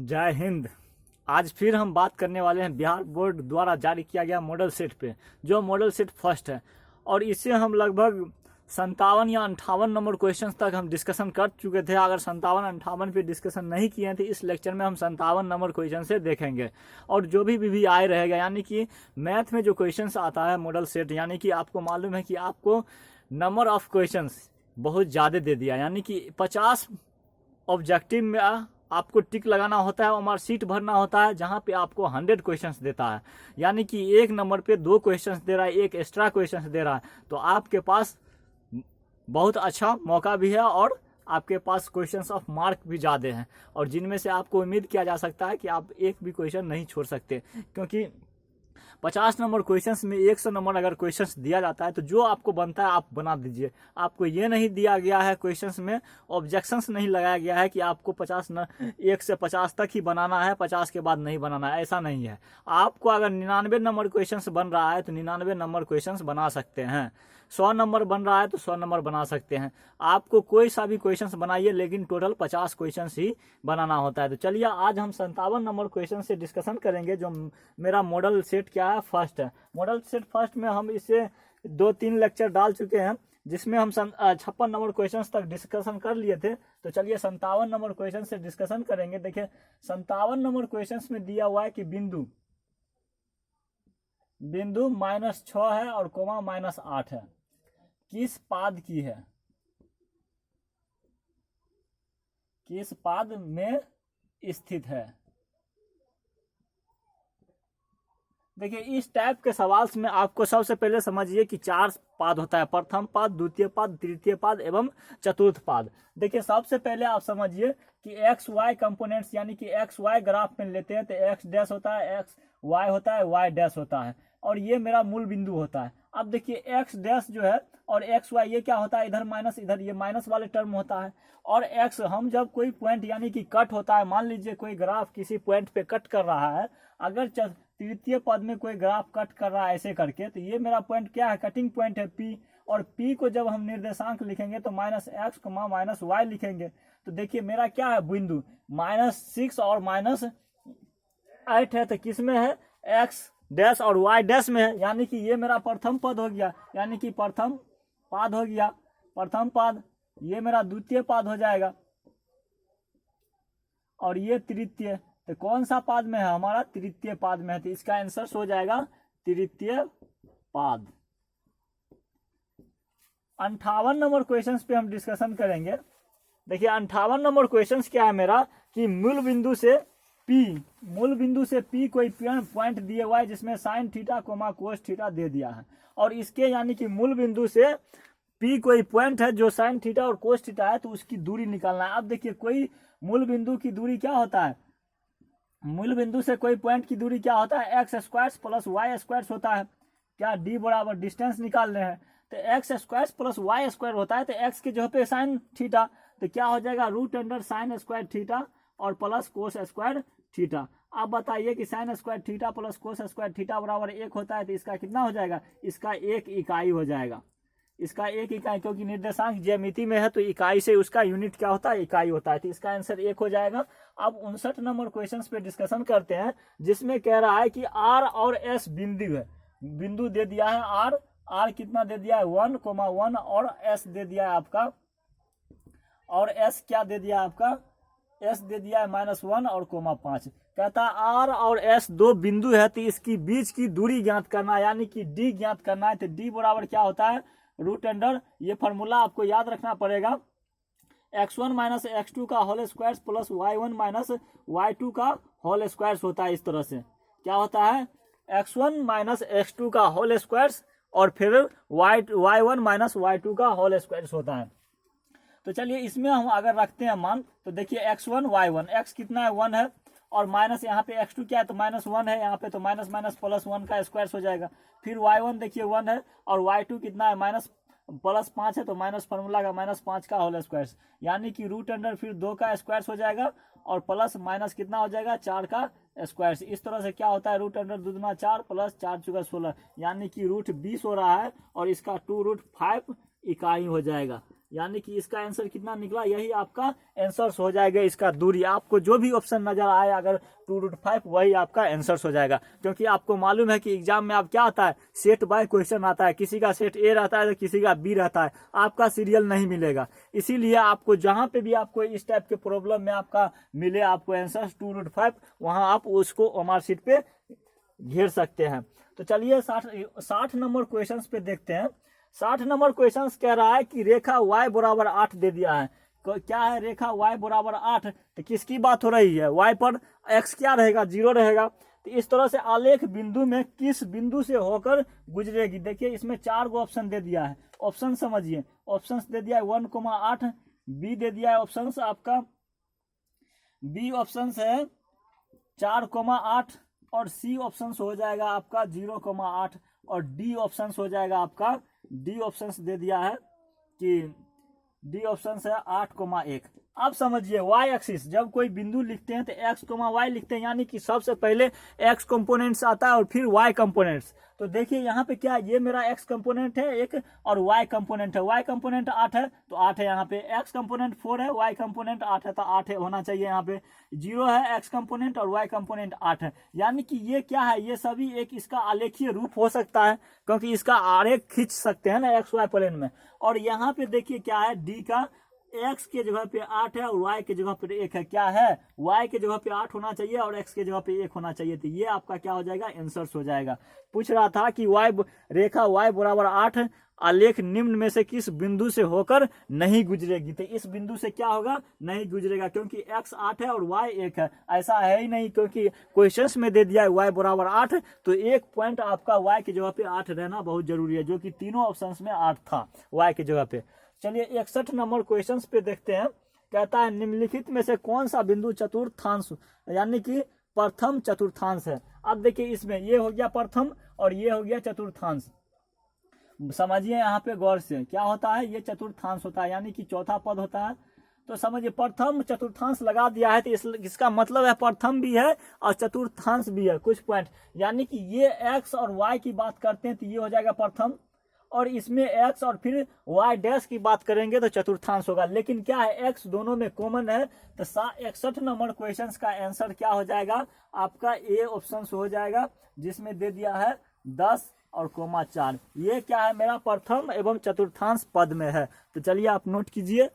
जय हिंद। आज फिर हम बात करने वाले हैं बिहार बोर्ड द्वारा जारी किया गया मॉडल सेट पे, जो मॉडल सेट फर्स्ट है। और इससे हम लगभग 57 या 58 नंबर क्वेश्चंस तक हम डिस्कशन कर चुके थे। अगर 57-58 पे डिस्कशन नहीं किए थे, इस लेक्चर में हम 57 नंबर क्वेश्चन से देखेंगे। और जो भी आए रहेगा, यानी कि मैथ में जो क्वेश्चंस आता है मॉडल सेट, यानी कि आपको मालूम है कि आपको नंबर ऑफ क्वेश्चंस बहुत ज़्यादा दे दिया, यानी कि 50 ऑब्जेक्टिव में आपको टिक लगाना होता है, हमारा सीट भरना होता है, जहाँ पे आपको 100 क्वेश्चंस देता है। यानी कि एक नंबर पे 2 क्वेश्चंस दे रहा है, एक एक्स्ट्रा क्वेश्चंस दे रहा है। तो आपके पास बहुत अच्छा मौका भी है और आपके पास क्वेश्चंस ऑफ मार्क भी ज़्यादा हैं, और जिनमें से आपको उम्मीद किया जा सकता है कि आप एक भी क्वेश्चन नहीं छोड़ सकते, क्योंकि 50 नंबर क्वेश्चंस में 100 नंबर अगर क्वेश्चंस दिया जाता है तो जो आपको बनता है आप बना दीजिए। आपको ये नहीं दिया गया है, क्वेश्चंस में ऑब्जेक्शंस नहीं लगाया गया है कि आपको 1 से 50 तक ही बनाना है, 50 के बाद नहीं बनाना है, ऐसा नहीं है। आपको अगर 99 नंबर क्वेश्चंस बन रहा है तो 99 नंबर क्वेश्चंस बना सकते हैं। 100 नंबर बन रहा है तो 100 नंबर बना सकते हैं। आपको कोई सा भी क्वेश्चंस बनाइए, लेकिन टोटल 50 क्वेश्चंस ही बनाना होता है। तो चलिए आज हम 57 नंबर क्वेश्चन से डिस्कशन करेंगे। जो मेरा मॉडल सेट क्या है, फर्स्ट है। मॉडल सेट फर्स्ट में हम इसे 2-3 लेक्चर डाल चुके हैं, जिसमें हम 56 नंबर क्वेश्चन तक डिस्कशन कर लिए थे। तो चलिए 57 नंबर क्वेश्चन से डिस्कशन करेंगे। देखिए 57 नंबर क्वेश्चन में दिया हुआ है कि बिंदु -6 है और कोमा -8 है, किस पाद की है, किस पाद में स्थित है। देखिए इस टाइप के सवाल में आपको सबसे पहले समझिए कि 4 पाद होता है: प्रथम पाद, द्वितीय पाद, तृतीय पाद एवं चतुर्थ पाद। देखिए सबसे पहले आप समझिए कि एक्स वाई कंपोनेंट्स, यानी कि एक्स वाई ग्राफ में लेते हैं तो एक्स डैश होता है, एक्स वाई होता है, वाई डैश होता है, और ये मेरा मूल बिंदु होता है। अब देखिए एक्स डैश जो है और एक्स वाई, ये क्या होता है, इधर माइनस, इधर ये माइनस वाले टर्म होता है। और एक्स, हम जब कोई पॉइंट यानी कि कट होता है, मान लीजिए कोई ग्राफ किसी पॉइंट पे कट कर रहा है, अगर तृतीय पद में कोई ग्राफ कट कर रहा है ऐसे करके, तो ये मेरा पॉइंट क्या है, कटिंग पॉइंट है P। और P को जब हम निर्देशांक लिखेंगे तो -x, -y लिखेंगे। तो देखिए मेरा क्या है बिंदु, -6 और -8 है, तो किस में है, x डैश और y डैश में है। यानी कि ये मेरा प्रथम पद हो गया, यानी कि प्रथम पाद हो गया, प्रथम पाद। ये मेरा द्वितीय पाद हो जाएगा, और ये तृतीय। तो कौन सा पाद में है, हमारा तृतीय पाद में है, तो इसका आंसर हो जाएगा तृतीय पाद। 58 नंबर क्वेश्चंस पे हम डिस्कशन करेंगे। देखिए 58 नंबर क्वेश्चंस क्या है मेरा, कि मूल बिंदु से P कोई पॉइंट दिए हुआ है जिसमें sine theta comma cos theta दे दिया है, और इसके यानी कि मूल बिंदु से P कोई पॉइंट है जो साइन थीटा और कोस थीटा है, तो उसकी दूरी निकालना है। अब देखिए कोई मूल बिंदु की दूरी क्या होता है, मूल बिंदु से कोई पॉइंट की दूरी क्या होता है, x square plus Y square होता है। क्या d बराबर डिस्टेंस निकालने हैं, तो x square plus Y square होता है, तो x के जगह पे साइन थीटा, तो क्या हो जाएगा √साइन स्क्वायर थीटा और प्लस कोस स्क्वायर थीटा। अब बताइए कि sine square theta plus cos square theta बराबर 1 होता है, तो इसका कितना हो जाएगा, इसका 1 इकाई हो जाएगा, इसका 1 इकाई, क्योंकि निर्देशांक ज्यामिति में है तो इकाई से उसका यूनिट क्या होता है, इकाई होता है, तो इसका आंसर 1 हो जाएगा। अब 59 नंबर क्वेश्चंस पे डिस्कशन करते हैं, जिसमें कह रहा है कि R और S बिंदु है, बिंदु दे दिया है R कितना दे दिया है 1,1, और S दे दिया है आपका, और S क्या दे दिया है आपका, S दे दिया है -1 और -5। कहता है R और S 2 बिंदु है, तो इसकी बीच की दूरी ज्ञात करना है, यानी कि D ज्ञात करना है। तो D बराबर क्या होता है, √, ये फॉर्मूला आपको याद रखना पड़ेगा, x1 - x2 का whole square plus y1 - y2 का होल स्क्वायर होता है। इस तरह से क्या होता है, x1 - x2 का होल स्क्वायर और फिर y1 - y2 का होल स्क्वायर होता है। तो चलिए इसमें हम अगर रखते हैं मान, तो देखिए x1 y1, x कितना है 1 है, और माइनस यहाँ पे x2 क्या है, तो -1 है यहाँ पे, तो माइनस +1 का स्क्वायर हो जाएगा। फिर y1 देखिए 1 है, और y2 कितना है +5 है, तो माइनस फार्मूला का -5 का होल स्क्वायर, यानी कि √, फिर 2 का स्क्वायर हो जाएगा, और प्लस माइनस कितना हो जाएगा, 4 का स्क्वायर। इस तरह से क्या होता है, √, 2 दूना 4 प्लस 4 चौका 16, यानी कि √20 हो रहा है, और इसका 2√5 इकाई हो जाएगा। यानी कि इसका आंसर कितना निकला, यही आपका आंसर हो जाएगा इसका दूरी। आपको जो भी ऑप्शन नजर आए अगर 2√5 वही आपका आंसर हो जाएगा, क्योंकि आपको मालूम है कि एग्जाम में आप क्या आता है, सेट बाय क्वेश्चन आता है, किसी का सेट ए रहता है तो किसी का बी रहता है, आपका सीरियल नहीं मिलेगा। इसीलिए आपको जहां पे भी आपको इस टाइप के प्रॉब्लम में आपका मिले आपको आंसर 2√5, वहां आप उसको मार्कशीट पे घेर सकते हैं। तो चलिए 60 नंबर क्वेश्चन पे देखते हैं। 60 नंबर क्वेश्चन कह रहा है कि रेखा y बराबर 8 दे दिया है। क्या है, रेखा y बराबर 8, तो किसकी बात हो रही है, y पर x क्या रहेगा, 0 रहेगा। तो इस तरह से आलेख बिंदु में किस बिंदु से होकर गुजरेगी। देखिए इसमें 4 गो ऑप्शन दे दिया है, ऑप्शन समझिए। ऑप्शन दे दिया है 1,8, बी दे दिया है ऑप्शन आपका, बी ऑप्शन है 4,8, और सी ऑप्शन हो जाएगा आपका 0,8, और डी ऑप्शन हो जाएगा आपका, डी ऑप्शन दे दिया है कि डी ऑप्शन है 8,1। अब समझिए y एक्सिस, जब कोई बिंदु लिखते हैं तो x, y लिखते हैं, यानी कि सबसे पहले x कंपोनेंट्स आता है और फिर y कंपोनेंट्स। तो देखिए यहाँ पे क्या, ये मेरा x कंपोनेंट है एक और y कंपोनेंट है। y कंपोनेंट 8 है तो 8 है यहाँ पे, x कंपोनेंट 4 है, y कंपोनेंट 8 है तो 8 है होना चाहिए यहाँ पे। 0 है x कंपोनेंट और y कंपोनेंट 8 है, यानी कि ये क्या है, ये सभी एक इसका आलेखीय रूप हो सकता है, क्योंकि इसका आरेख खींच सकते हैं ना XY प्लेन में। और यहाँ पे देखिए क्या है, D का x के जगह पे 8 है और y के जगह पे 1 है। क्या है, y के जगह पे 8 होना चाहिए और x के जगह पे 1 होना चाहिए। तो ये आपका क्या हो जाएगा, आंसर हो जाएगा। पूछ रहा था कि रेखा y बराबर 8 आलेख निम्न में से किस बिंदु से होकर नहीं गुजरेगी। तो इस बिंदु से क्या होगा, नहीं गुजरेगा, क्योंकि x 8 है और y 1 है। ऐसा है ही नहीं, क्योंकि क्वेश्चंस में दे दिया है y बराबर 8, तो एक पॉइंट आपका y की जगह पे 8 रहना बहुत जरूरी है, जो कि तीनों ऑप्शंस में 8 था y की जगह पे। चलिए 61 नंबर क्वेश्चंस पे देखते हैं। कहता है निम्नलिखित में से कौन सा बिंदु चतुर्थांश यानी कि प्रथम चतुर्थांश है। अब देखिए इसमें ये हो गया प्रथम और ये हो गया चतुर्थांश। समझिए यहाँ पे गौर से, क्या होता है, ये चतुर्थांश होता है, यानी कि चौथा पद होता है। तो समझिए प्रथम चतुर्थांश लगा दिया है, तो इसका मतलब है प्रथम भी है और चतुर्थांश भी है कुछ पॉइंट, यानी कि ये x और y की बात करते हैं तो ये हो जाएगा प्रथम, और इसमें x और फिर y डैश की बात करेंगे तो चतुर्थांश होगा। लेकिन क्या है, x दोनों में कॉमन है, तो 61 नंबर क्वेश्चंस का आंसर क्या हो जाएगा, आपका ए ऑप्शन हो जाएगा, जिसमें दे दिया है 10 और कोमा 4। ये क्या है, मेरा प्रथम एवं चतुर्थांश पद में है। तो चलिए आप नोट कीजिए।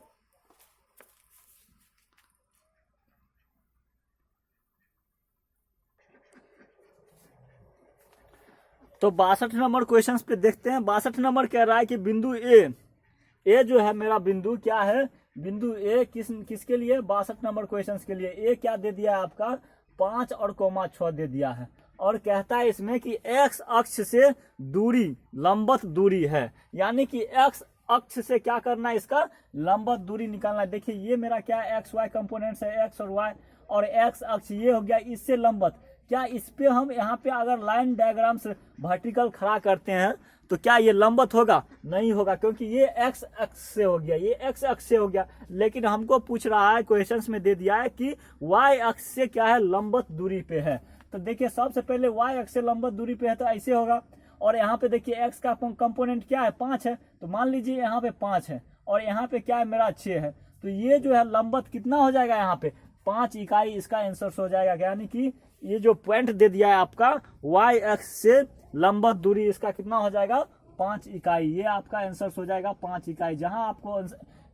तो 62 नंबर क्वेश्चंस पे देखते हैं। 62 नंबर कह रहा है कि बिंदु ए जो है मेरा बिंदु, क्या है, बिंदु ए किसके लिए, 62 नंबर क्वेश्चंस के लिए। ए क्या दे दिया है आपका, 5 और कोमा 6 दे दिया है, और कहता है इसमें कि x अक्ष से दूरी लंबवत दूरी है, यानी कि x अक्ष से क्या करना है, इसका लंबवत दूरी निकालना है। देखिए ये मेरा क्या है, एक्स वाई कंपोनेंट्स है, x और y, और x अक्ष ये हो गया इससे लंबवत। क्या इस पे हम यहाँ पे अगर लाइन डायग्राम से वर्टिकल खड़ा करते हैं तो क्या ये लंबवत होगा, नहीं होगा, क्योंकि ये x अक्ष से हो गया, ये x अक्ष से हो गया। लेकिन हमको पूछ रहा है, क्वेश्चंस में दे दिया है कि y अक्ष से क्या है, लंबवत दूरी पे है। तो देखिए सबसे पहले y अक्ष से लंबवत दूरी पे है तो ऐसे होगा, और यहाँ पे देखिए x का कंपोनेंट क्या है, 5 है, तो मान लीजिए यहाँ पे 5 है और यहाँ पे क्या है मेरा 6 है, तो ये जो है लंबवत कितना हो जाएगा, यहाँ पे 5 इकाई इसका आंसर हो जाएगा। यानी कि ये जो पॉइंट दे दिया है आपका y अक्ष से लंबवत दूरी, इसका कितना हो जाएगा, 5 इकाई। ये आपका आंसर हो जाएगा 5 इकाई। जहां आपको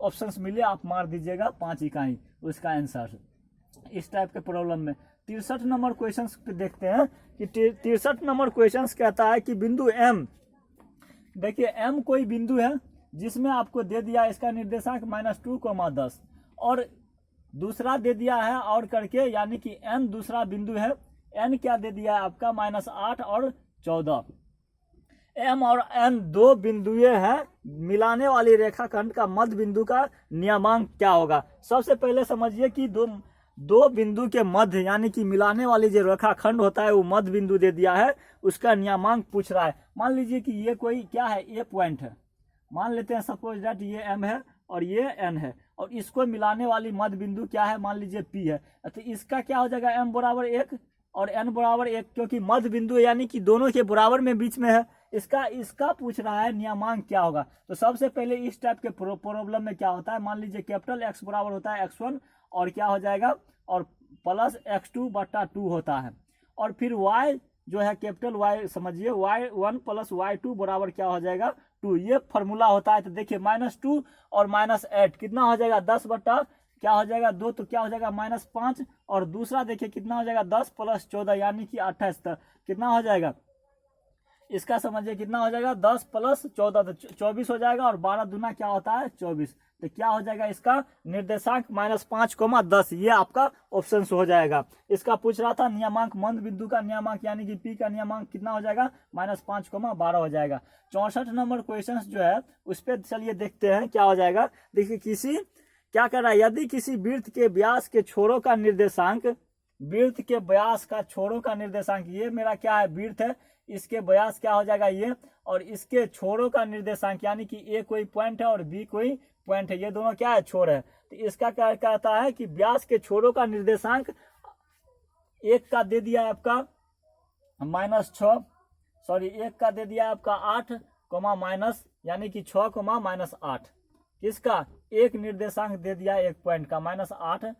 ऑप्शंस मिले आप मार दीजिएगा 5 इकाई उसका आंसर, इस टाइप के प्रॉब्लम में। 63 नंबर क्वेश्चन पे देखते हैं कि 63 नंबर क्वेश्चन कहता है कि बिंदु M, देखिए M कोई बिंदु है जिसमें आपको दे दिया इसका निर्देशांक -2,10 और दूसरा दे दिया है और करके, यानी कि n दूसरा बिंदु है, n क्या दे दिया है आपका -8 और 14। m और n दो बिंदुएं हैं, मिलाने वाली रेखाखंड का मध्य बिंदु का नियमांक क्या होगा। सबसे पहले समझिए कि दो बिंदु के मध्य, यानी कि मिलाने वाली जो रेखाखंड होता है वो मध्य बिंदु दे दिया है, उसका नियमांक पूछ रहा है। मान लीजिए कि ये कोई क्या है, ए पॉइंट है, मान लेते हैं सपोज दैट ये m है और ये n है, और इसको मिलाने वाली मध्य बिंदु क्या है, मान लीजिए p है, तो इसका क्या हो जाएगा, m बराबर 1 और n बराबर 1, क्योंकि मध्य बिंदु यानी कि दोनों के बराबर में बीच में है, इसका इसका पूछ रहा है नियमांक क्या होगा। तो सबसे पहले इस टाइप के प्रॉब्लम में क्या होता है, मान लीजिए कैपिटल एक्स बराबर होता है x1 और क्या हो जाएगा और प्लस x2/2 होता है, और फिर y जो है कैपिटल Y समझिए y1 प्लस y2 बराबर क्या हो जाएगा 2, ये फॉर्मूला होता है। तो देखिए -2 और -8 कितना हो जाएगा 10 बटा क्या हो जाएगा 2, तो क्या हो जाएगा -5, और दूसरा देखिए कितना हो जाएगा 10 + 14 यानी कि 28, कितना हो जाएगा इसका समझिए कितना हो जाएगा 10 + 14 तो 24 हो जाएगा, और 12 दूना क्या होता है 24, तो क्या हो जाएगा इसका निर्देशांक -5, 10, ये आपका ऑप्शन हो जाएगा। इसका पूछ रहा था नियमांक मंद बिंदु का नियमांक यानी कि पी का नियमांक कितना हो जाएगा -5, 12 हो जाएगा। 64 नंबर क्वेश्चन जो है उस पर चलिए देखते हैं क्या हो जाएगा। देखिए क्या कर रहा है, यदि किसी वृत्त के व्यास के छोरों का निर्देशांक, वृत्त के व्यास का छोरों का निर्देशांक, ये मेरा क्या है वृत्त है, इसके व्यास क्या हो जाएगा ये, और इसके छोरों का निर्देशांक यानी कि ए कोई पॉइंट है और बी कोई पॉइंट है, ये दोनों क्या है छोर है। तो इसका क्या कहता है कि व्यास के छोरों का निर्देशांक एक का दे दिया है आपका -6, सॉरी एक का दे दिया है आपका 8, माइनस यानी कि 6, -8, किसका एक निर्देशांक दे दिया है एक पॉइंट का -8,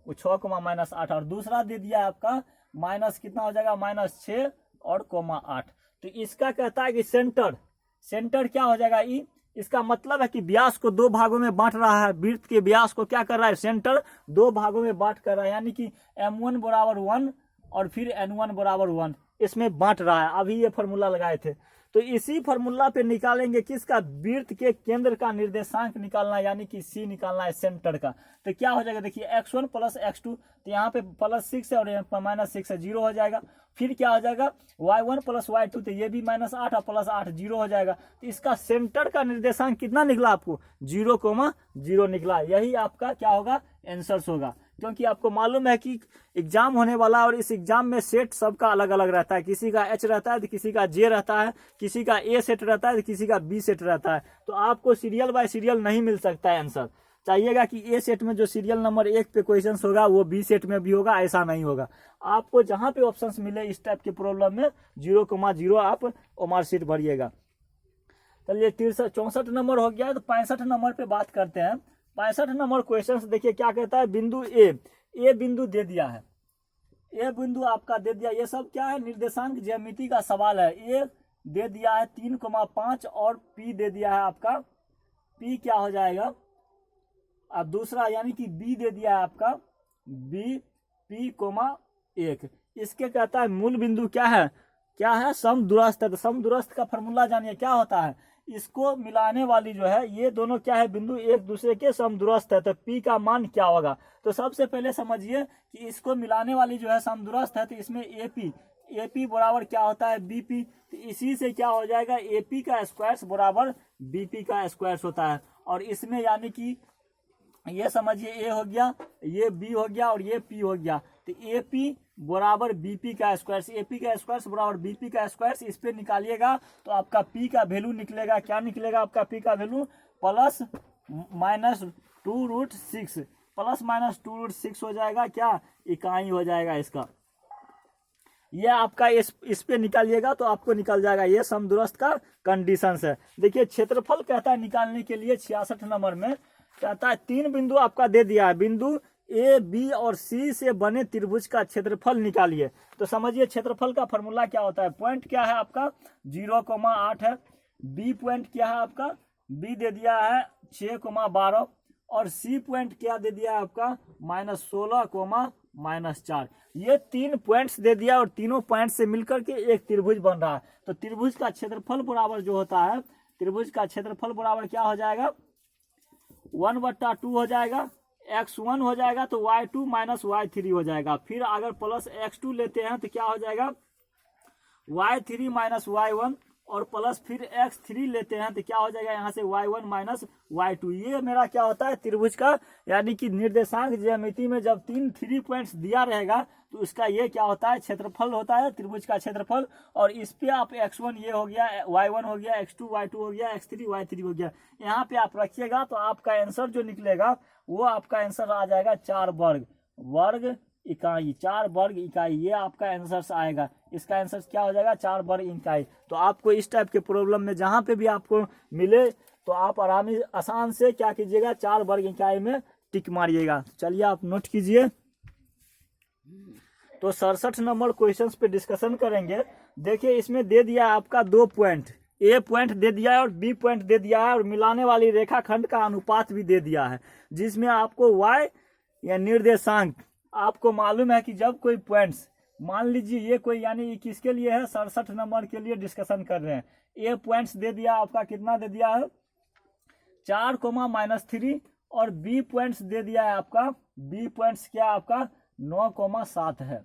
6, -8, और दूसरा दे दिया है आपका माइनस कितना हो जाएगा -6 और 8। तो इसका कहता है कि सेंटर क्या हो जाएगा ई, इसका मतलब है कि व्यास को दो भागों में बांट रहा है, वृत्त के व्यास को क्या कर रहा है सेंटर दो भागों में बांट कर रहा है, यानी कि m1 बराबर 1 और फिर n1 बराबर 1 इसमें बांट रहा है। अभी ये फॉर्मूला लगाए थे, तो इसी फॉर्मूला पे निकालेंगे किसका वृत्त के केंद्र का निर्देशांक निकालना, यानी कि सी निकालना है सेंटर का। तो क्या हो जाएगा देखिए x1 + x2, तो यहाँ पे +6 है और यहाँ पर -6 है, 0 हो जाएगा। फिर क्या हो जाएगा y1 + y2, तो ये भी -8 और +8 0 हो जाएगा। तो इसका सेंटर का निर्देशांक कितना निकला आपको 0,0 निकला। यही आपका क्या होगा आंसर होगा, क्योंकि आपको मालूम है कि एग्जाम होने वाला और इस एग्जाम में सेट सबका अलग अलग रहता है, किसी का H रहता है तो किसी का J रहता है, किसी का A सेट रहता है तो किसी का B सेट रहता है। तो आपको सीरियल बाय सीरियल नहीं मिल सकता है आंसर, चाहिएगा कि A सेट में जो सीरियल नंबर 1 पे क्वेश्चन होगा वो B सेट में भी होगा, ऐसा नहीं होगा। आपको जहां पे ऑप्शंस मिले इस टाइप के प्रॉब्लम में 0,0 आप ओमार सीट भरिएगा। चलिए 64 नंबर हो गया, तो 65 नंबर पे बात करते हैं। 65 नंबर क्वेश्चन देखिए क्या कहता है, बिंदु ए बिंदु दे दिया है, ए बिंदु आपका दे दिया, ये सब क्या है निर्देशांक ज्यामिति का सवाल है। ए दे दिया है 3,5 और पी दे दिया है आपका, पी क्या हो जाएगा अब दूसरा यानी कि बी दे दिया है आपका बी P,1। इसके कहता है मूल बिंदु क्या है समदूरस्थ है। तो समदूरस्थ का फॉर्मूला जानिए क्या होता है, इसको मिलाने वाली जो है ये दोनों क्या है बिंदु एक दूसरे के समदूरस्थ है, तो P का मान क्या होगा। तो सबसे पहले समझिए कि इसको मिलाने वाली जो है समदूरस्थ है, तो इसमें AP बराबर क्या होता है BP, तो इसी से क्या हो जाएगा AP का स्क्वायर बराबर BP का स्क्वायर होता है। और इसमें यानी कि ये समझिए A हो गया, ये B हो गया और ये P हो गया, तो AP बराबर BP का स्क्वायर, AP का स्क्वायर बराबर BP का स्क्वायर, इस पे निकालिएगा तो आपका P का वैल्यू निकलेगा, क्या निकलेगा आपका P का वैल्यू ±2√6 ±2√6 हो जाएगा, क्या इकाई हो जाएगा इसका। ये आपका इस पे निकालिएगा तो आपको निकल जाएगा, ये समदूरस्थ का कंडीशन है। देखिए क्षेत्रफल कहता है निकालने के लिए 66 नंबर में कहता है 3 बिंदु आपका दे दिया है, बिंदु A, B और C से बने त्रिभुज का क्षेत्रफल निकालिए। तो समझिए क्षेत्रफल का फॉर्मूला क्या होता है, पॉइंट क्या है आपका 0,8 है, B पॉइंट क्या है आपका B दे दिया है 6,12 और C पॉइंट क्या दे दिया है आपका -16, -4। ये 3 पॉइंट्स दे दिया और तीनों पॉइंट से मिलकर के एक त्रिभुज बन रहा है। तो त्रिभुज का क्षेत्रफल बराबर जो होता है, त्रिभुज का क्षेत्रफल बराबर क्या हो जाएगा 1/2 हो जाएगा, x1 हो जाएगा तो y2 - y3 हो जाएगा। फिर अगर प्लस x2 लेते हैं तो क्या हो जाएगा y3 - y1 और प्लस फिर x3 लेते हैं तो क्या हो जाएगा यहाँ से y1 - y2। ये मेरा क्या होता है त्रिभुज का, यानी कि निर्देशांक ज्यामिति में जब 3 पॉइंट्स दिया रहेगा तो उसका ये क्या होता है क्षेत्रफल होता है, त्रिभुज का क्षेत्रफल। और इस पे आप x1 ये हो गया, y1 हो गया, x2 y2 हो गया, x3 y3 हो गया, यहाँ पे आप रखिएगा तो आपका आंसर जो निकलेगा वो आपका आंसर आ जाएगा 4 वर्ग इकाई, 4 वर्ग इकाई, ये आपका आंसर आएगा। इसका आंसर क्या हो जाएगा, 4 वर्ग इकाई। तो आपको इस टाइप के प्रॉब्लम में जहां पे भी आपको मिले तो आप आसान से क्या कीजिएगा, 4 वर्ग इकाई में टिक मारिएगा। चलिए आप नोट कीजिए। तो 67 नंबर क्वेश्चंस पे डिस्कशन करेंगे। देखिए इसमें दे दिया है आपका 2 पॉइंट, ए पॉइंट दे दिया है और बी पॉइंट दे दिया है, और मिलाने वाली रेखाखंड का अनुपात भी दे दिया है, जिसमें आपको y या निर्देशांक, आपको मालूम है कि जब कोई पॉइंट्स, मान लीजिए ये कोई, यानी किसके लिए है, 67 नंबर के लिए डिस्कशन कर रहे हैं। ए पॉइंट्स दे दिया आपका, कितना दे दिया है, 4, -3, और बी पॉइंट्स दे दिया है आपका, बी पॉइंट्स क्या आपका 9, 7 है।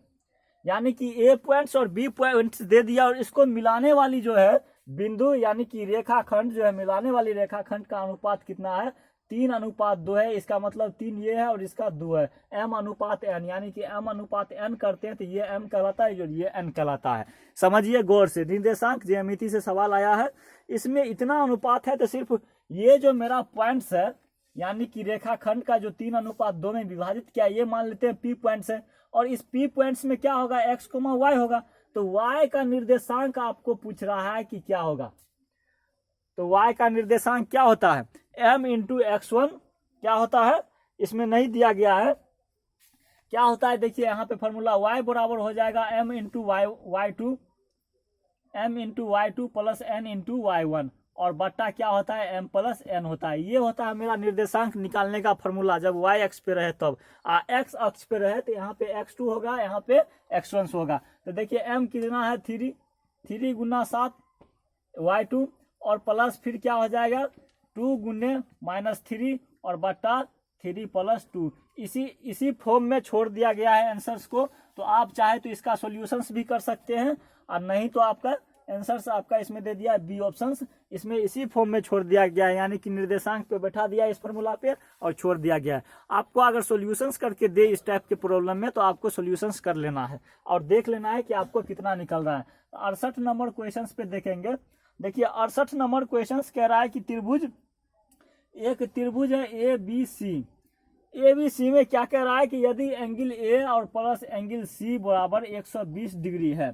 यानी कि ए पॉइंट्स और बी पॉइंट्स दे दिया, और इसको मिलाने वाली जो है बिंदु, यानी कि रेखाखंड जो है, मिलाने वाली रेखाखंड का अनुपात कितना है, 3:2 है। इसका मतलब 3 ये है और इसका 2 है, m/n, यानी कि m/n करते हैं तो ये m कहलाता है और ये n कहलाता है। समझिए गौर से, निर्देशांक ज्यामिति से सवाल आया है, इसमें इतना अनुपात है तो सिर्फ ये जो मेरा पॉइंट्स है, यानी कि रेखाखंड का जो 3:2 में विभाजित किया, ये मान लेते हैं P पॉइंट्स है, और इस P पॉइंट्स में क्या होगा, x, y होगा। तो y का निर्देशांक आपको पूछ रहा है कि क्या होगा, तो y का निर्देशांक क्या होता है, m×x1 क्या होता है, इसमें नहीं दिया गया है, क्या होता है, देखिए यहाँ पे फॉर्मूला y बराबर हो जाएगा m×y2 प्लस n×y1, और बट्टा क्या होता है, m+n होता है। ये होता है मेरा निर्देशांक निकालने का फॉर्मूला जब y अक्ष पे रहे तब। x अक्ष पे रहे तो यहाँ पे x2 होगा, यहाँ पे x1 होगा। तो देखिए m कितना है, 3 × 7 y2, और प्लस फिर क्या हो जाएगा 2 × -3 और बट्टा 3 + 2। इसी फॉर्म में छोड़ दिया गया है आंसर्स को। तो आप चाहे तो इसका सॉल्यूशंस भी कर सकते हैं, और नहीं तो आपका आंसर्स आपका इसमें दे दिया है बी ऑप्शंस, इसमें इसी फॉर्म में छोड़ दिया गया है, यानी कि निर्देशांक पे बैठा दिया है इस फॉर्मूला पे और छोड़ दिया गया है। आपको अगर सॉल्यूशंस करके दे इस टाइप के प्रॉब्लम में तो आपको सॉल्यूशंस कर लेना है और देख लेना है कि आपको कितना निकल रहा है। 68 नंबर क्वेश्चन पे देखेंगे। देखिए 68 नंबर क्वेश्चन कह रहा है कि एक त्रिभुज है ए बी सी में क्या कह रहा है कि यदि एंगल ए और प्लस एंगल सी बराबर 120 डिग्री है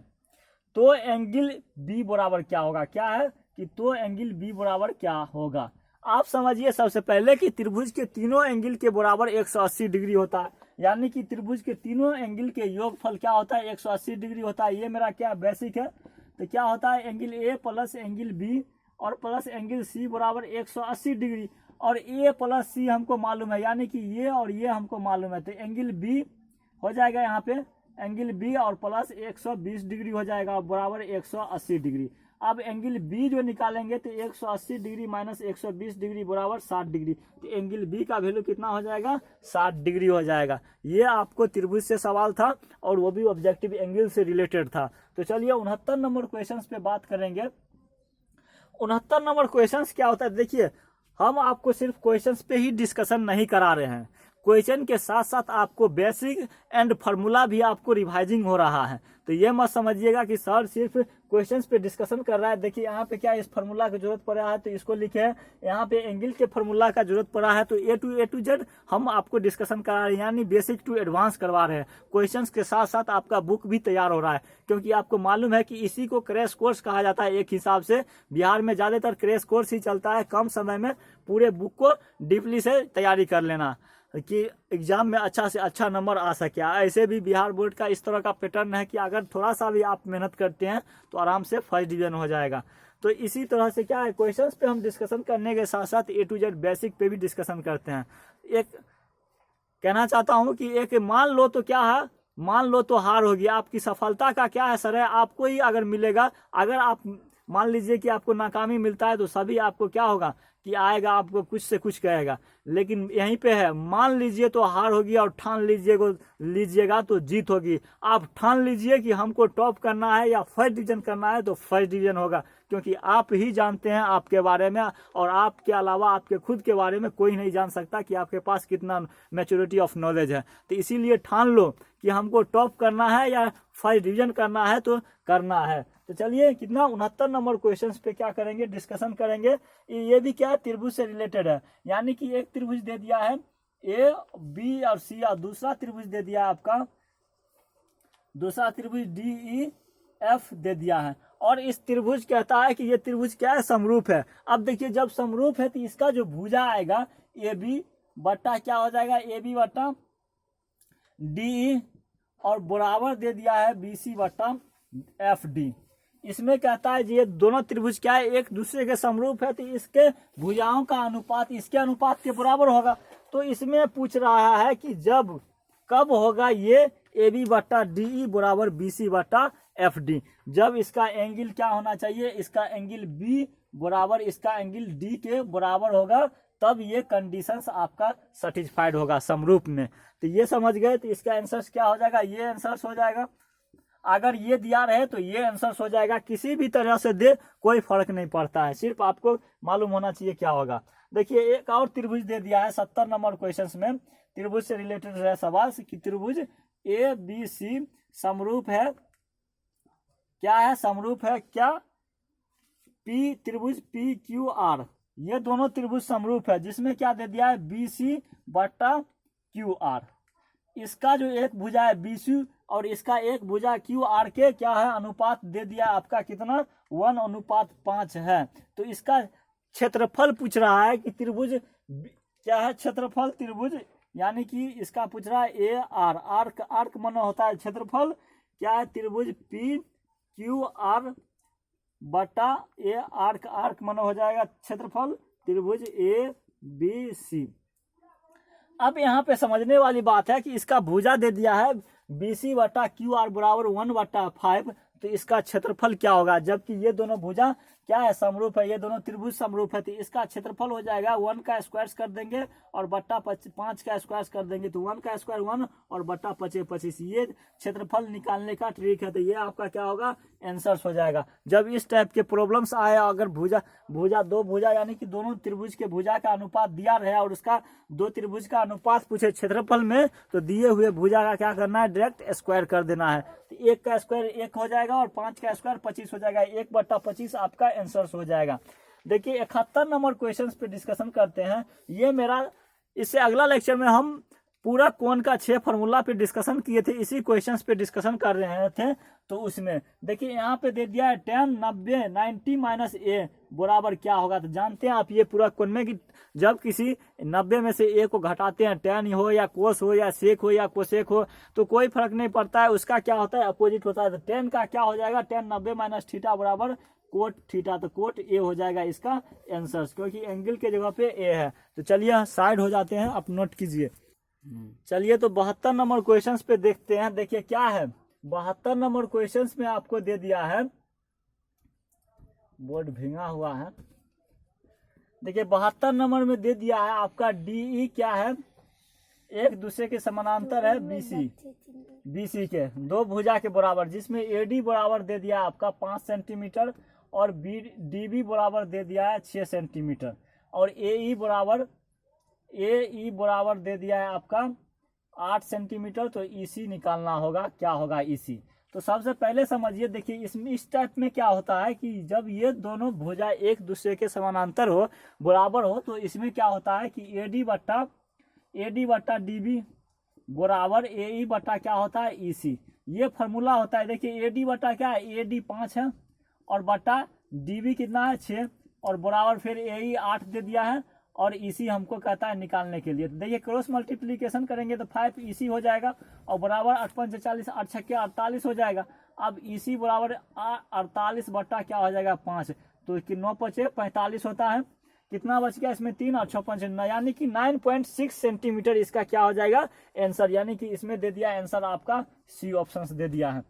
तो एंगल बी बराबर क्या होगा, क्या है कि तो एंगल बी बराबर क्या होगा। आप समझिए सबसे पहले कि त्रिभुज के तीनों एंगल के बराबर 180 डिग्री होता है, यानी कि त्रिभुज के तीनों एंगल के योगफल क्या होता है, 180 डिग्री होता है। ये मेरा क्या बेसिक है, तो क्या होता है angle A plus angle B और प्लस एंगल सी बराबर 180 डिग्री, और ए प्लस सी हमको मालूम है, यानी कि ये और ये हमको मालूम है। तो एंगल बी हो जाएगा यहाँ पे एंगल बी और प्लस 120 डिग्री हो जाएगा बराबर 180 डिग्री। अब एंगल बी जो निकालेंगे तो 180 डिग्री माइनस 120 डिग्री बराबर 60 डिग्री, तो एंगल बी का वैल्यू कितना हो जाएगा, 60 डिग्री हो जाएगा। ये आपको त्रिभुज से सवाल था और वो भी ऑब्जेक्टिव एंगल से रिलेटेड था। तो चलिए 69 नंबर क्वेश्चन पे बात करेंगे। 69 नंबर क्वेश्चन क्या होता है, देखिए हम आपको सिर्फ क्वेश्चन पे ही डिस्कशन नहीं करा रहे हैं, क्वेश्चन के साथ साथ आपको बेसिक एंड फार्मूला भी आपको रिवाइजिंग हो रहा है। तो ये मत समझिएगा कि सर सिर्फ क्वेश्चंस पे डिस्कशन कर रहा है। देखिए यहाँ पे क्या इस फार्मूला की जरूरत पड़ रहा है तो इसको लिखे है, यहाँ पे एंगल के फार्मूला का जरूरत पड़ा है तो ए टू जेड हम आपको डिस्कशन करा रहे हैं, यानी बेसिक टू एडवांस करवा रहे हैं। क्वेश्चंस के साथ साथ आपका बुक भी तैयार हो रहा है, क्योंकि आपको मालूम है कि इसी को क्रैश कोर्स कहा जाता है। एक हिसाब से बिहार में ज्यादातर क्रैश कोर्स ही चलता है, कम समय में पूरे बुक को डीपली से तैयारी कर लेना कि एग्जाम में अच्छा से अच्छा नंबर आ सके। ऐसे भी बिहार बोर्ड का इस तरह का पैटर्न है कि अगर थोड़ा सा भी आप मेहनत करते हैं तो आराम से फर्स्ट डिवीजन हो जाएगा। तो इसी तरह से क्या है, क्वेश्चंस पे हम डिस्कशन करने के साथ साथ ए टू जेड बेसिक पे भी डिस्कशन करते हैं। एक कहना चाहता हूं कि एक मान लो तो क्या है, मान लो तो हार होगी। आपकी सफलता का क्या है सर है, आपको ही अगर मिलेगा। अगर आप मान लीजिए कि आपको नाकामी मिलता है तो सभी आपको क्या होगा कि आएगा, आपको कुछ से कुछ कहेगा। लेकिन यहीं पे है, मान लीजिए तो हार होगी और ठान लीजिएगा तो जीत होगी। आप ठान लीजिए कि हमको टॉप करना है या फर्स्ट डिवीजन करना है तो फर्स्ट डिवीजन होगा, क्योंकि आप ही जानते हैं आपके बारे में, और आपके अलावा आपके खुद के बारे में कोई नहीं जान सकता कि आपके पास कितना मैच्योरिटी ऑफ नॉलेज है। तो इसीलिए ठान लो कि हमको टॉप करना है या फर्स्ट डिवीजन करना है तो करना है। तो चलिए कितना 69 नंबर क्वेश्चंस पे क्या करेंगे, डिस्कशन करेंगे। ये भी क्या त्रिभुज से रिलेटेड है, यानी कि एक त्रिभुज दे दिया है ए बी और सी, और दूसरा त्रिभुज दे दिया है आपका दूसरा त्रिभुज DEF दे दिया है, और इस त्रिभुज कहता है कि ये त्रिभुज क्या है, समरूप है। अब देखिए जब समरूप है तो इसका जो भुजा आएगा AB बट्टा क्या हो जाएगा, AB बट्टा DE, और बराबर दे दिया है BC बट्टा FD। इसमें कहता है ये दोनों त्रिभुज क्या है, एक दूसरे के समरूप है, तो इसके भुजाओं का अनुपात इसके अनुपात के बराबर होगा। तो इसमें पूछ रहा है कि जब कब होगा ये AB बट्टा DE बराबर BC बट्टा FD, जब इसका एंगल क्या होना चाहिए, इसका एंगल B बराबर इसका एंगल D के बराबर होगा, तब ये कंडीशंस आपका सेटिस्फाइड होगा समरूप में। तो ये समझ गए, तो इसका आंसर क्या हो जाएगा, ये आंसर हो जाएगा। अगर ये दिया रहे तो ये आंसर हो जाएगा, किसी भी तरह से दे कोई फर्क नहीं पड़ता है, सिर्फ आपको मालूम होना चाहिए क्या होगा। देखिए एक और त्रिभुज दे दिया है 70 नंबर क्वेश्चन में, त्रिभुज से रिलेटेड है सवाल कि त्रिभुज ABC समरूप है, क्या है, समरूप है क्या, त्रिभुज PQR, ये दोनों त्रिभुज समरूप है, जिसमें क्या दे दिया है BC बट्टा QR। इसका जो एक भुजा है BC और इसका एक भुजा QR के क्या है, अनुपात दे दिया आपका कितना, 1:5 है। तो इसका क्षेत्रफल पूछ रहा है कि त्रिभुज क्या है, क्षेत्रफल त्रिभुज, यानी कि इसका पूछ रहा है AR, आर्क माना होता है क्षेत्रफल, क्या है, त्रिभुज PQR बटा आर्क माना हो जाएगा क्षेत्रफल त्रिभुज ABC। अब यहाँ पे समझने वाली बात है कि इसका भुजा दे दिया है BC बटा QR बराबर 1/5, तो इसका क्षेत्रफल क्या होगा, जबकि ये दोनों भुजा क्या है, समरूप है, ये दोनों त्रिभुज समरूप है, तो इसका क्षेत्रफल हो जाएगा 1 का स्क्वायर कर देंगे और बट्टा 5 का स्क्वायर कर देंगे, तो 1 का स्क्वायर 1 और बट्टा 25। ये क्षेत्रफल निकालने का ट्रिक है, तो ये आपका क्या होगा, आंसर हो जाएगा। जब इस टाइप के प्रॉब्लम्स आए, अगर दो भुजा यानी कि दोनों त्रिभुज के भुजा का अनुपात दिया रहे और उसका दो त्रिभुज का अनुपात पूछे क्षेत्रफल में, तो दिए हुए भुजा का क्या करना है, डायरेक्ट स्क्वायर कर देना है। तो 1 का स्क्वायर 1 हो जाएगा और 5 का स्क्वायर 25 हो जाएगा, 1/25 आपका आंसर हो जाएगा। देखिए 71 नंबर क्वेश्चंस पे डिस्कशन करते हैं। ये मेरा इससे अगला लेक्चर में हम पूरा कोण का 6 फार्मूला पे डिस्कशन किए थे, इसी क्वेश्चंस पे डिस्कशन कर रहे थे। तो उसमें देखिए यहाँ पे दे दिया है 10 90 माइनस A बराबर क्या होगा। तो जानते हैं आप ये पूरा कोण में कि जब किसी 90 में से A को घटाते हैं, tan हो या कोस हो या सेक हो या कोसेक हो, तो कोई फर्क नहीं पड़ता है, उसका क्या होता है, अपोजिट होता है। तो tan का क्या हो जाएगा, tan 90 माइनस थीटा बराबर कोट थीटा, तो कोट A हो जाएगा इसका आंसर, क्योंकि एंगल के जगह पे A है। तो चलिए साइड हो जाते हैं, आप नोट कीजिए। चलिए तो 72 नंबर क्वेश्चंस पे देखते हैं। देखिए क्या है, 72 नंबर क्वेश्चंस में आपको दे दिया है, बोर्ड भींगा हुआ है। देखिए 72 नंबर में दे दिया है आपका DE क्या है, एक दूसरे के समानांतर है BC के दो भुजा के बराबर, जिसमें AD बराबर दे दिया आपका 5 सेंटीमीटर और DB बराबर दे दिया है 6 सेंटीमीटर और AE बराबर दे दिया है आपका 8 सेंटीमीटर। तो EC निकालना होगा, क्या होगा EC। तो सबसे पहले समझिए, देखिए इसमें इस टाइप में क्या होता है कि जब ये दोनों भुजा एक दूसरे के समानांतर हो, बराबर हो, तो इसमें क्या होता है कि AD बट्टा DB बराबर AE बट्टा क्या होता है EC, ये फार्मूला होता है। देखिए AD बट्टा क्या है, AD 5 है और बट्टा DB कितना है 6 और बराबर फिर AE 8 दे दिया है और EC हमको कहता है निकालने के लिए। तो देखिए क्रॉस मल्टीप्लीकेशन करेंगे तो 5 EC हो जाएगा और बराबर 8 5 40 8 6 48 हो जाएगा। अब EC बराबर 48 बट्टा क्या हो जाएगा 5, तो 9 5 45 होता है। कितना बच गया इसमें 3 और 6 5 9, यानी कि 9.6 सेंटीमीटर इसका क्या हो जाएगा आंसर, यानी कि इसमें दे दिया आंसर आपका C ऑप्शन दे दिया है।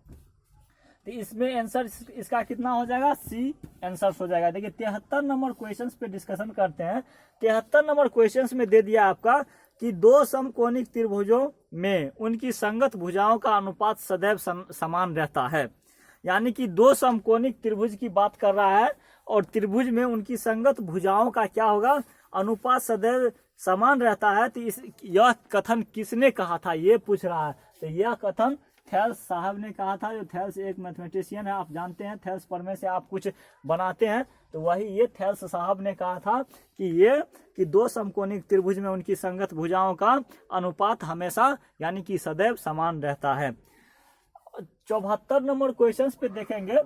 तो इसमें आंसर इसका कितना हो जाएगा, C आंसर हो जाएगा। देखिए 73 नंबर क्वेश्चंस पे डिस्कशन करते हैं। 73 नंबर क्वेश्चंस में दे दिया आपका कि दो समकोणिक त्रिभुजों में उनकी संगत भुजाओं का अनुपात सदैव समान रहता है। यानी कि दो समकोणिक त्रिभुज की बात कर रहा है और त्रिभुज में उनकी संगत भुजाओं का क्या होगा, अनुपात सदैव समान रहता है। तो यह कथन किसने कहा था, ये पूछ रहा है। तो यह कथन थेल्स साहब ने कहा था। जो थेल्स एक मैथमेटिशियन है, आप जानते हैं थेल्स पढ़ने से आप कुछ बनाते हैं, तो वही ये थेल्स साहब ने कहा था कि दो समकोणिक त्रिभुज में उनकी संगत भुजाओं का अनुपात हमेशा यानी कि सदैव समान रहता है। 74 नंबर क्वेश्चन पे देखेंगे।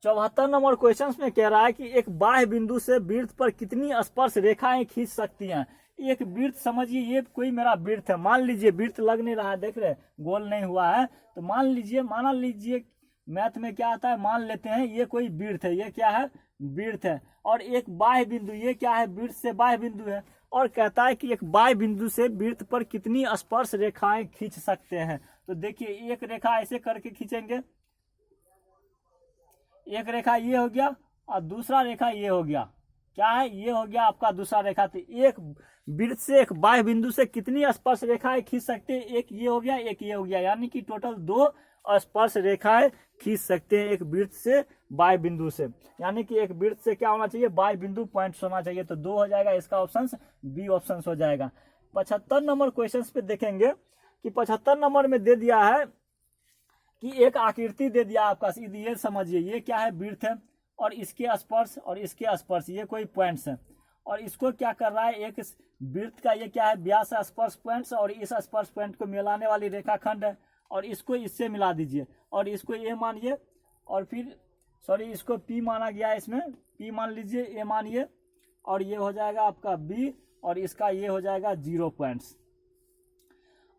74 नंबर क्वेश्चन में कह रहा है कि एक बाह्य बिंदु से वृत्त पर कितनी स्पर्श रेखाएं खींच सकती हैं। एक वृत्त समझिए, ये कोई मेरा वृत्त है, मान लीजिए वृत्त लग नहीं रहा है, देख रहे गोल नहीं हुआ है, तो मान लीजिए मैथ में क्या आता है, मान लेते हैं ये कोई वृत्त है, ये क्या है, वृत्त है, और एक बाह्य बिंदु, ये क्या है, वृत्त से बाह्य बिंदु है, और कहता है कि एक बाह्य बिंदु से वृत्त पर कितनी स्पर्श रेखाएं खींच सकते हैं। तो देखिए एक रेखा ऐसे करके खींचेंगे, एक रेखा ये हो गया और दूसरा रेखा ये हो गया, क्या है, ये हो गया आपका दूसरा रेखा। तो एक वृत्त से एक बाह्य बिंदु से कितनी स्पर्श रेखाएं खींच सकते हैं, एक ये हो गया, एक ये हो गया, यानी कि टोटल 2 स्पर्श रेखाएं खींच सकते हैं एक वृत्त से बाह्य बिंदु से। यानी कि एक वृत्त से क्या होना चाहिए, बाह्य बिंदु पॉइंट्स होना चाहिए। तो 2 हो जाएगा, इसका ऑप्शन बी ऑप्शन हो जाएगा। 75 नंबर क्वेश्चन पे देखेंगे कि 75 नंबर में दे दिया है कि एक आकृति दे दिया आपका, ये समझिए ये क्या है, वृत्त है, और इसके स्पर्श और इसके स्पर्श, ये कोई पॉइंट्स है, और इसको क्या कर रहा है, एक वृत्त का ये क्या है, व्यास स्पर्श पॉइंट्स, और इस स्पर्श पॉइंट को मिलाने वाली रेखाखंड है, और इसको इससे मिला दीजिए, और इसको ए मानिए, और फिर इसको पी माना गया है, इसमें पी मान लीजिए, ए मानिए, और ये हो जाएगा आपका बी, और इसका ये हो जाएगा 0 पॉइंट्स।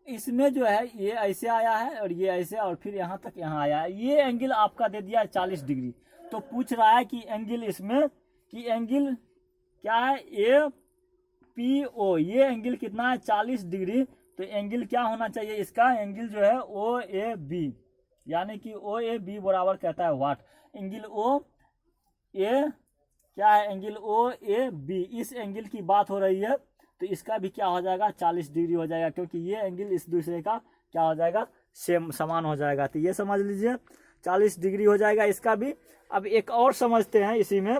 इसमें जो है ये ऐसे आया है और ये ऐसे, और फिर यहाँ तक यहाँ आया है। ये एंगल आपका दे दिया है 40 डिग्री। तो पूछ रहा है कि एंगल इसमें, कि एंगल क्या है, ए पी ओ, ये एंगल कितना है, 40 डिग्री। तो एंगल क्या होना चाहिए इसका, एंगल जो है ओ ए बी, यानी कि ओ ए बी बराबर कहता है व्हाट, एंगल ओ ए क्या है, एंगल ओ ए बी, इस एंगल की बात हो रही है। तो इसका भी क्या हो जाएगा, 40 डिग्री हो जाएगा, क्योंकि ये एंगल इस दूसरे का क्या हो जाएगा, सेम समान हो जाएगा। तो ये समझ लीजिए 40 डिग्री हो जाएगा इसका भी। अब एक और समझते हैं इसी में,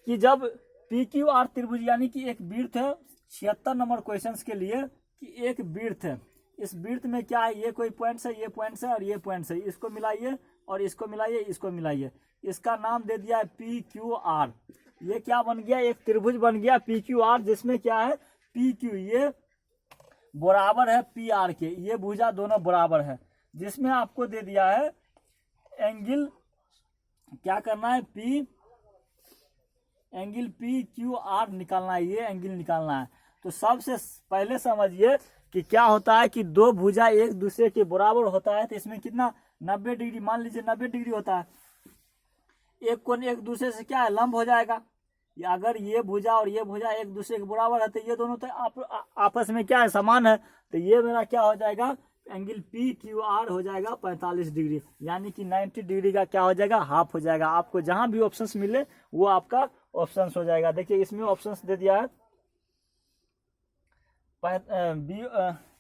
कि जब पी क्यू आर त्रिभुज, यानी कि एक वृत्त है 76 नंबर क्वेश्चन के लिए, कि एक वृत्त है, इस वृत्त में क्या है, ये कोई पॉइंट्स है, ये पॉइंट्स है और ये पॉइंट्स है, इसको मिलाइए और इसको मिलाइए, इसको मिलाइए, इसका नाम दे दिया है पी क्यू आर। ये क्या बन गया, एक त्रिभुज बन गया पी क्यू आर, जिसमें क्या है, पी क्यू ये बराबर है पी आर के, ये भुजा दोनों बराबर है, जिसमें आपको दे दिया है एंगल क्या करना है, एंगल पी क्यू आर निकालना है, ये एंगल निकालना है। तो सबसे पहले समझिए कि क्या होता है कि 2 भुजा एक दूसरे के बराबर होता है, तो इसमें कितना 90 डिग्री, मान लीजिए 90 डिग्री होता है, एक कोण एक दूसरे से क्या है, लंब हो जाएगा। अगर ये भुजा और ये भुजा एक दूसरे के बराबर है, तो ये दोनों तो आपस में क्या है, समान है। तो ये मेरा क्या हो जाएगा, एंगल पी क्यू आर हो जाएगा 45 डिग्री, यानी कि 90 डिग्री का क्या हो जाएगा, हाफ हो जाएगा। आपको जहां भी ऑप्शंस मिले वो आपका ऑप्शंस हो जाएगा। देखिए इसमें ऑप्शंस दे दिया है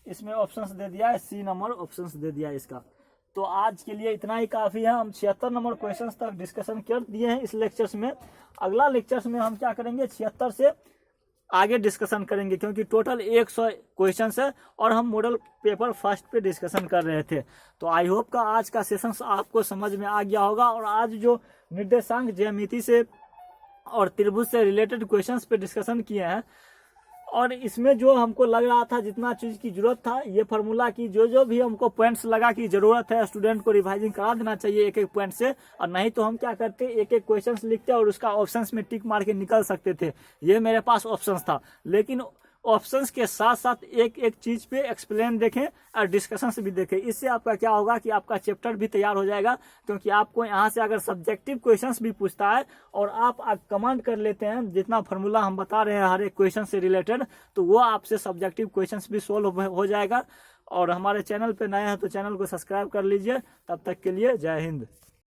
इसमें ऑप्शंस दे दिया है, सी नंबर ऑप्शंस दे दिया है इसका। तो आज के लिए इतना ही काफी है। हम 76 नंबर क्वेश्चंस तक डिस्कशन कर दिए हैं इस लेक्चर्स में। अगला लेक्चर्स में हम क्या करेंगे, 76 से आगे डिस्कशन करेंगे, क्योंकि टोटल 100 क्वेश्चंस है और हम मॉडल पेपर फर्स्ट पे डिस्कशन कर रहे थे। तो आई होप का आज का सेशन आपको समझ में आ गया होगा। और आज जो निर्देशांक, ज्यामिति से और त्रिभुज से रिलेटेड क्वेश्चंस पे डिस्कशन किए हैं, और इसमें जो हमको लग रहा था जितना चीज की जरूरत था, ये फार्मूला की जो भी हमको पॉइंट्स लगा कि जरूरत है, स्टूडेंट को रिवाइजिंग करा देना चाहिए एक एक पॉइंट से। और नहीं तो हम क्या करते, एक एक क्वेश्चंस लिखते और उसका ऑप्शंस में टिक मार के निकल सकते थे। ये मेरे पास ऑप्शंस था, लेकिन ऑप्शंस के साथ साथ एक एक चीज पे एक्सप्लेन देखें और डिस्कशंस भी देखें। इससे आपका क्या होगा कि आपका चैप्टर भी तैयार हो जाएगा, क्योंकि आपको यहाँ से अगर सब्जेक्टिव क्वेश्चंस भी पूछता है और आप कमांड कर लेते हैं जितना फार्मूला हम बता रहे हैं हर एक क्वेश्चन से रिलेटेड, तो वो आपसे सब्जेक्टिव क्वेश्चंस भी सोल्व हो जाएगा। और हमारे चैनल पे नए हैं तो चैनल को सब्सक्राइब कर लीजिए। तब तक के लिए जय हिंद।